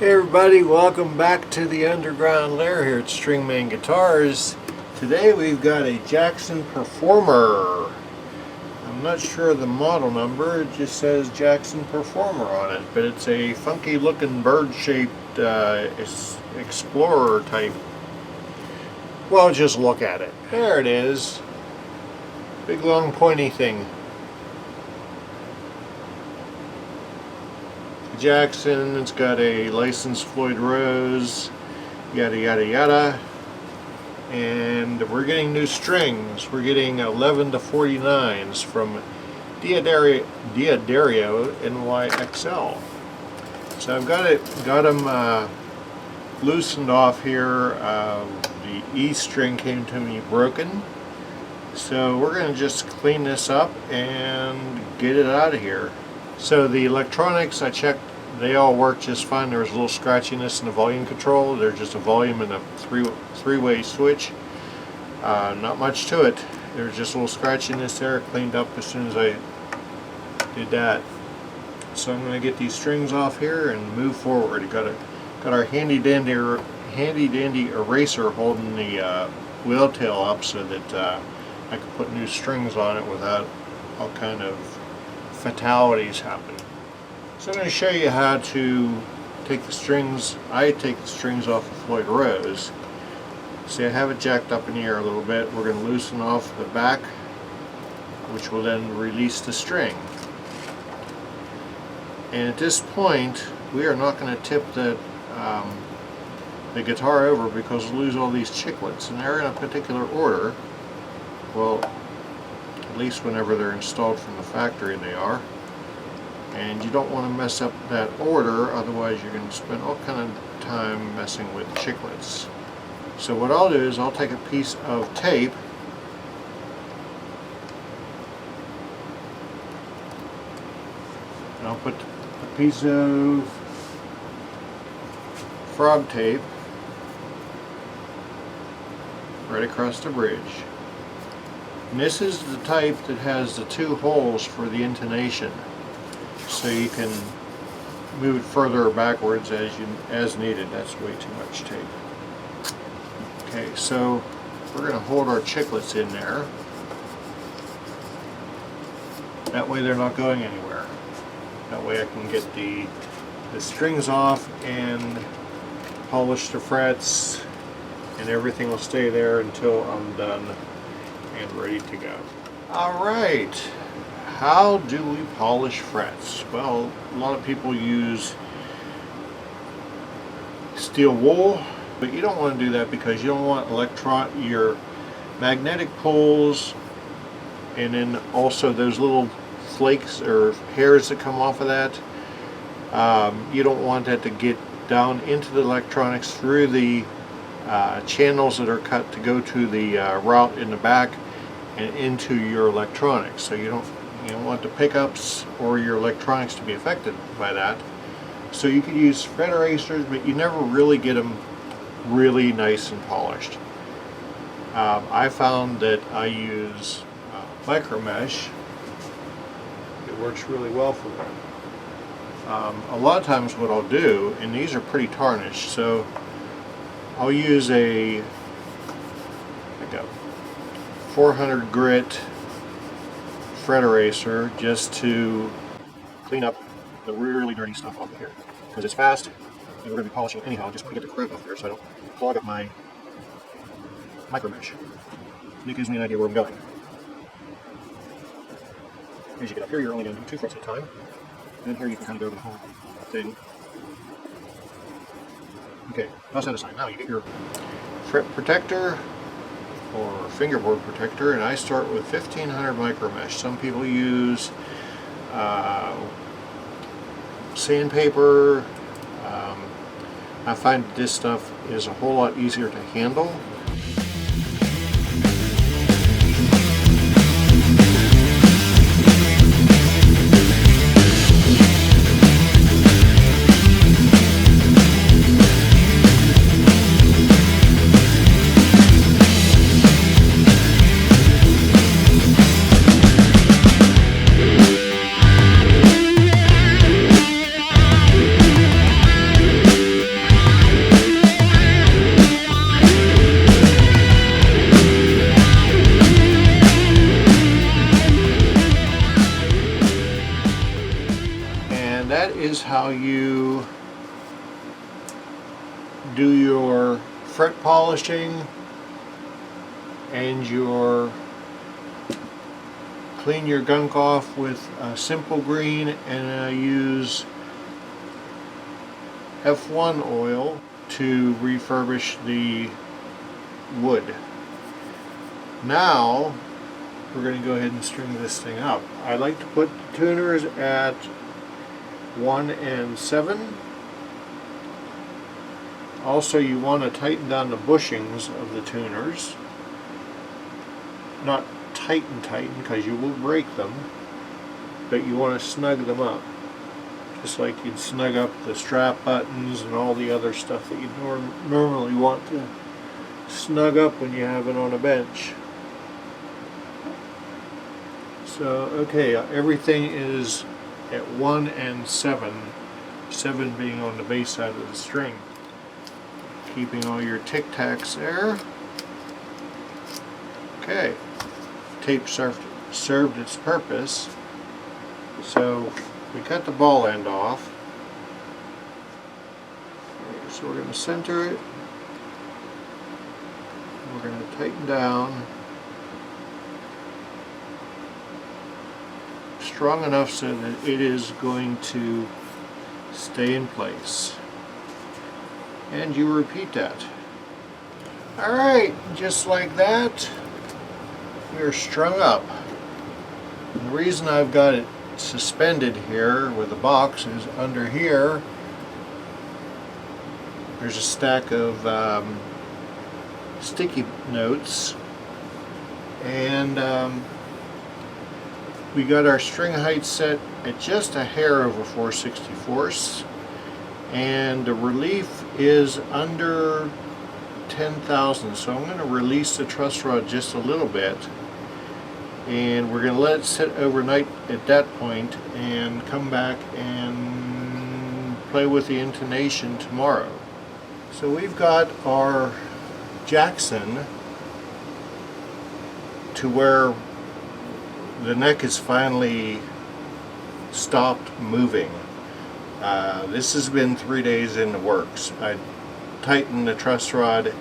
Hey everybody, welcome back to the underground lair here at Stringman Guitars. Today we've got a Jackson Performer. I'm not sure of the model number, it just says Jackson Performer on it, but it's a funky looking bird shaped Explorer type. Well, just look at it. There it is. Big long pointy thing. Jackson, it's got a licensed Floyd Rose, yada yada yada, and we're getting new strings. We're getting 11 to 49s from Diadario NYXL. So I've got them loosened off here. The E string came to me broken, so we're going to just clean this up and get it out of here. So the electronics, I checked, they all work just fine. There was a little scratchiness in the volume control. There's just a volume and a three-way switch. Not much to it. There's just a little scratchiness there. Cleaned up as soon as I did that. So I'm going to get these strings off here and move forward. Got our handy dandy eraser holding the wheel tail up so that I can put new strings on it without all kind of fatalities happen. So I'm going to show you how to take the strings. I take the strings off of Floyd Rose. See, I have it jacked up in the air a little bit. We're going to loosen off the back, which will then release the string. And at this point, we are not going to tip the guitar over because we'll lose all these chiclets, and they're in a particular order. Well, at least whenever they're installed from the factory they are. And you don't want to mess up that order, otherwise you're going to spend all kind of time messing with chiclets. So what I'll do is I'll take a piece of tape and I'll put a piece of frog tape right across the bridge. And this is the type that has the two holes for the intonation, so you can move it further or backwards as needed. That's way too much tape. Okay, so we're going to hold our chiclets in there. That way they're not going anywhere. That way I can get the strings off and polish the frets, and everything will stay there until I'm done and ready to go. Alright, how do we polish frets? Well, a lot of people use steel wool, but you don't want to do that because you don't want your magnetic poles, and then also those little flakes or hairs that come off of that. You don't want that to get down into the electronics through the channels that are cut to go to the route in the back and into your electronics. So you don't want the pickups or your electronics to be affected by that. So you could use fret erasers, but you never really get them really nice and polished. I found that I use micro mesh. It works really well for them. A lot of times what I'll do, and these are pretty tarnished, so I'll use like a 400 grit fret eraser just to clean up the really dirty stuff off of here, because it's fast and we're going to be polishing anyhow. I just want to get the crap off there so I don't clog up my micro mesh. It gives me an idea where I'm going. As you get up here, you're only going to do 2 frets at a time, and then here you can kind of go over the whole thing. Okay, toss that aside. Now you get your fret protector or fingerboard protector, and I start with 1500 micro mesh. Some people use sandpaper. I find this stuff is a whole lot easier to handle. do your fret polishing and your clean your gunk off with a simple green, and I use F1 oil to refurbish the wood. Now we're going to go ahead and string this thing up. I like to put the tuners at 1 and 7. Also, you want to tighten down the bushings of the tuners. Not tighten because you will break them, but you want to snug them up. Just like you'd snug up the strap buttons and all the other stuff that you normally want to snug up when you have it on a bench. So, okay, everything is at 1 and 7, 7 being on the base side of the string. Keeping all your tic-tacs there. Okay, tape served its purpose. So we cut the ball end off. So we're going to center it. We're going to tighten down strong enough so that it is going to stay in place. And you repeat that. Alright, just like that, we're strung up. And the reason I've got it suspended here with the box is under here there's a stack of sticky notes, and we got our string height set at just a hair over 4/64, and the relief is under 10,000, so I'm going to release the truss rod just a little bit, and we're going to let it sit overnight at that point and come back and play with the intonation tomorrow. So we've got our Jackson to where the neck is finally stopped moving. This has been 3 days in the works. I tightened the truss rod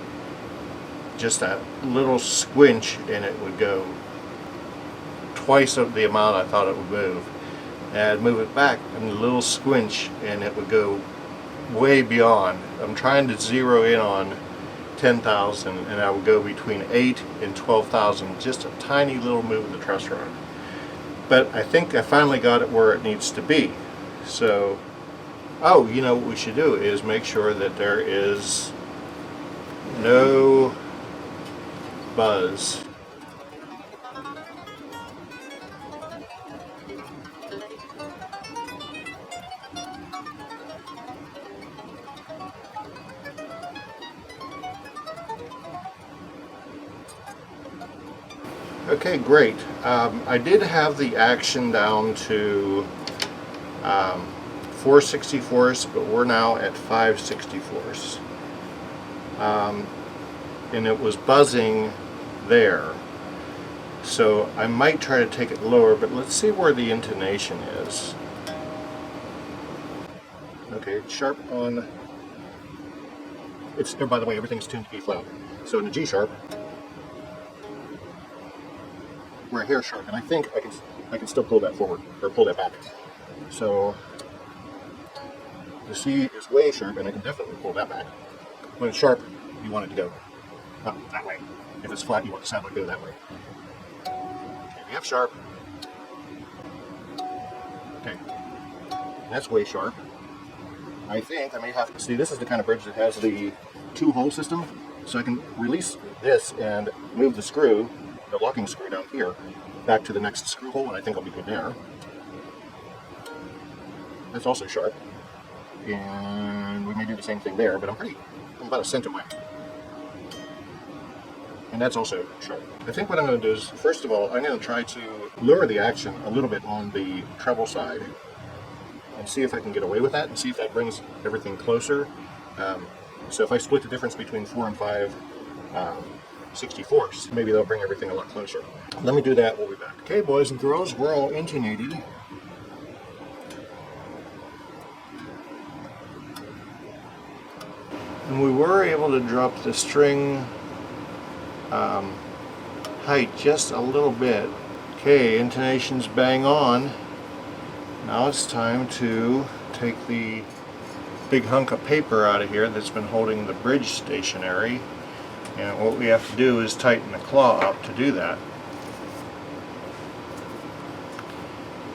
just a little squinch and it would go twice of the amount I thought it would move. And I'd move it back and a little squinch and it would go way beyond. I'm trying to zero in on 10,000 and I would go between 8 and 12,000, just a tiny little move of the truss rod. But I think I finally got it where it needs to be. So, oh, you know what we should do is make sure that there is no buzz. Okay, great. I did have the action down to 4/64, but we're now at 5/64. And it was buzzing there. So I might try to take it lower, but let's see where the intonation is. Okay, it's sharp on... It's, oh, by the way, everything's tuned to E flat. So in the G sharp, we're a hair sharp, and I think I can still pull that forward, or pull that back. So the C is way sharp, and I can definitely pull that back. When it's sharp, you want it to go up that way. If it's flat, you want the sound to go that way. Okay, we have sharp. Okay, that's way sharp. I think I may have to see, this is the kind of bridge that has the 2-hole system, so I can release this and move the screw, the locking screw down here, back to the next screw hole, and I think I'll be good there. That's also sharp. And we may do the same thing there, but I'm about a cent away. And that's also sharp. I think what I'm going to do is, first of all, I'm going to try to lower the action a little bit on the treble side and see if I can get away with that and see if that brings everything closer. So if I split the difference between 4 and 5/64, maybe they'll bring everything a lot closer. Let me do that, we'll be back. Okay, boys and girls, we're all intonated. And we were able to drop the string height just a little bit. Okay, intonation's bang on. Now it's time to take the big hunk of paper out of here that's been holding the bridge stationary, and what we have to do is tighten the claw up to do that.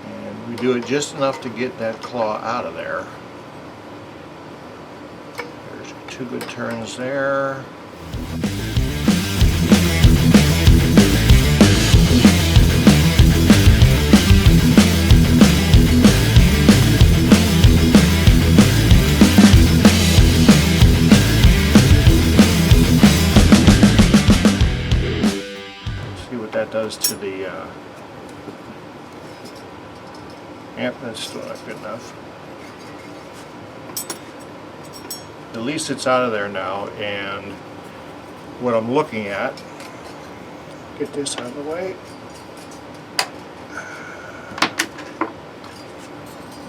And we do it just enough to get that claw out of there. There's 2 good turns there. That does to the amp. That's still not good enough. At least it's out of there now, and what I'm looking at, get this out of the way.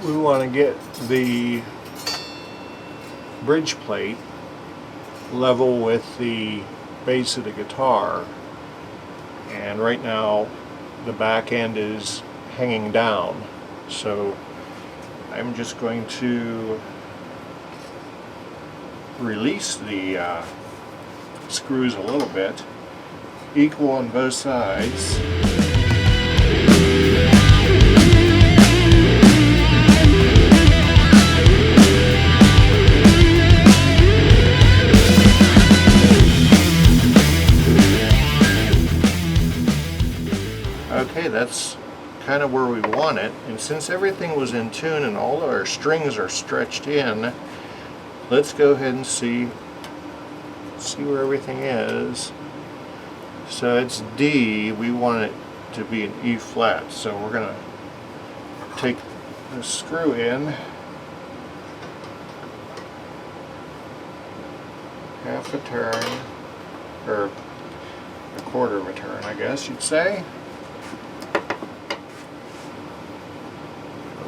We want to get the bridge plate level with the base of the guitar. And right now the back end is hanging down, so I'm just going to release the screws a little bit, equal on both sides. Okay, that's kind of where we want it, and since everything was in tune and all of our strings are stretched in, let's go ahead and see where everything is. So it's D, we want it to be an E flat, so we're going to take the screw in, half a turn, or a quarter of a turn I guess you'd say.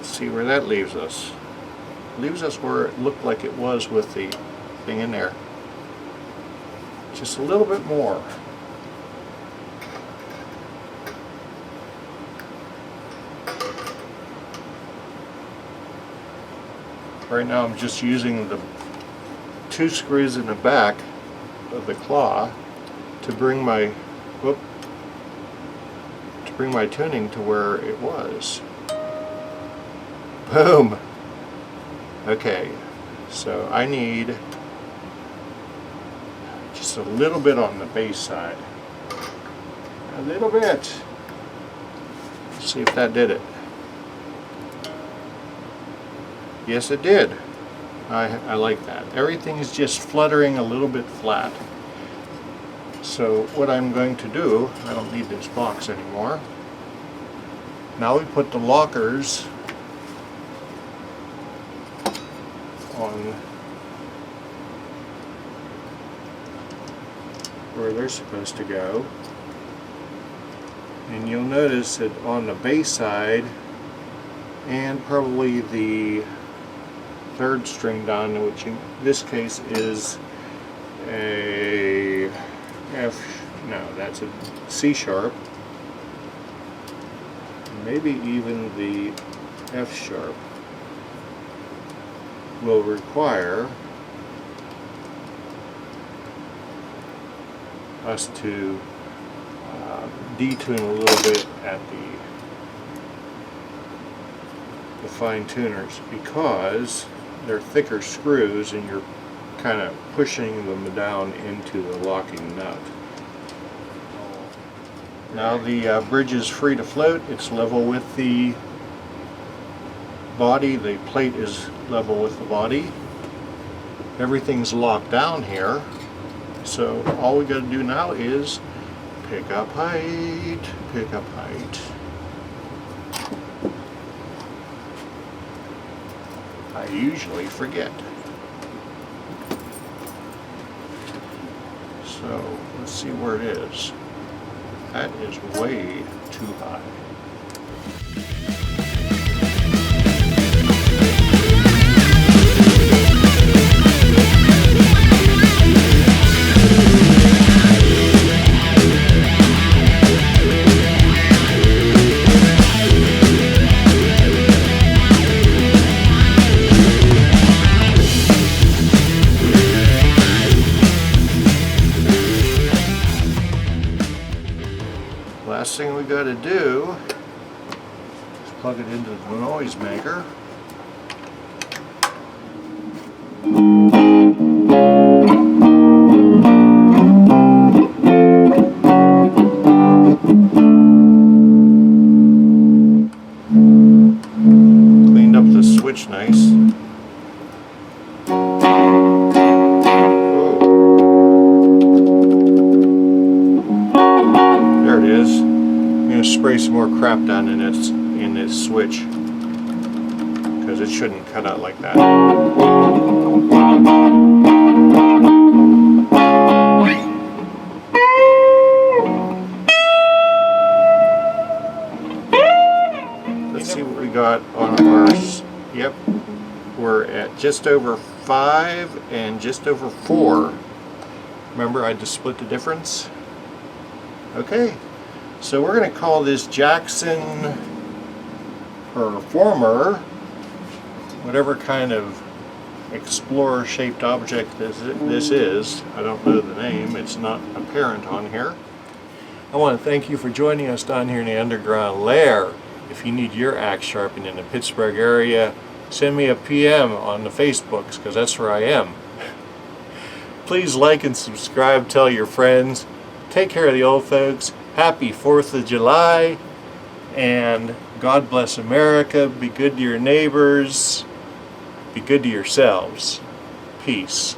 See where that leaves us. Leaves us where it looked like it was with the thing in there. Just a little bit more. Right now I'm just using the 2 screws in the back of the claw to bring my tuning to where it was. Boom! Okay, so I need just a little bit on the bass side. A little bit. Let's see if that did it. Yes, it did. I like that. Everything's just fluttering a little bit flat. So what I'm going to do, I don't need this box anymore. Now we put the lockers on where they're supposed to go, and you'll notice that on the bass side and probably the 3rd string down, which in this case is a that's a C sharp, maybe even the F sharp, will require us to detune a little bit at the fine tuners, because they're thicker screws and you're kind of pushing them down into the locking nut. Now the bridge is free to float. It's level with the body. The plate is level with the body. Everything's locked down here, so all we got to do now is pick up height, pick up height. I usually forget. So let's see where it is. That is way too high. last thing we got to do is plug it into the noise maker. Cleaned up the switch nice. There it is. I'm going to spray some more crap down in this switch because it shouldn't cut out like that. Let's see what we got on ours. Yep, we're at just over 5 and just over 4. Remember, I just split the difference? Okay, so we're going to call this Jackson Performer, whatever kind of explorer shaped object this is. I don't know the name, it's not apparent on here. I want to thank you for joining us down here in the underground lair. If you need your axe sharpened in the Pittsburgh area, send me a PM on the Facebooks, because that's where I am. Please like and subscribe, tell your friends. Take care of the old folks. Happy 4th of July. And God bless America. Be good to your neighbors. Be good to yourselves. Peace.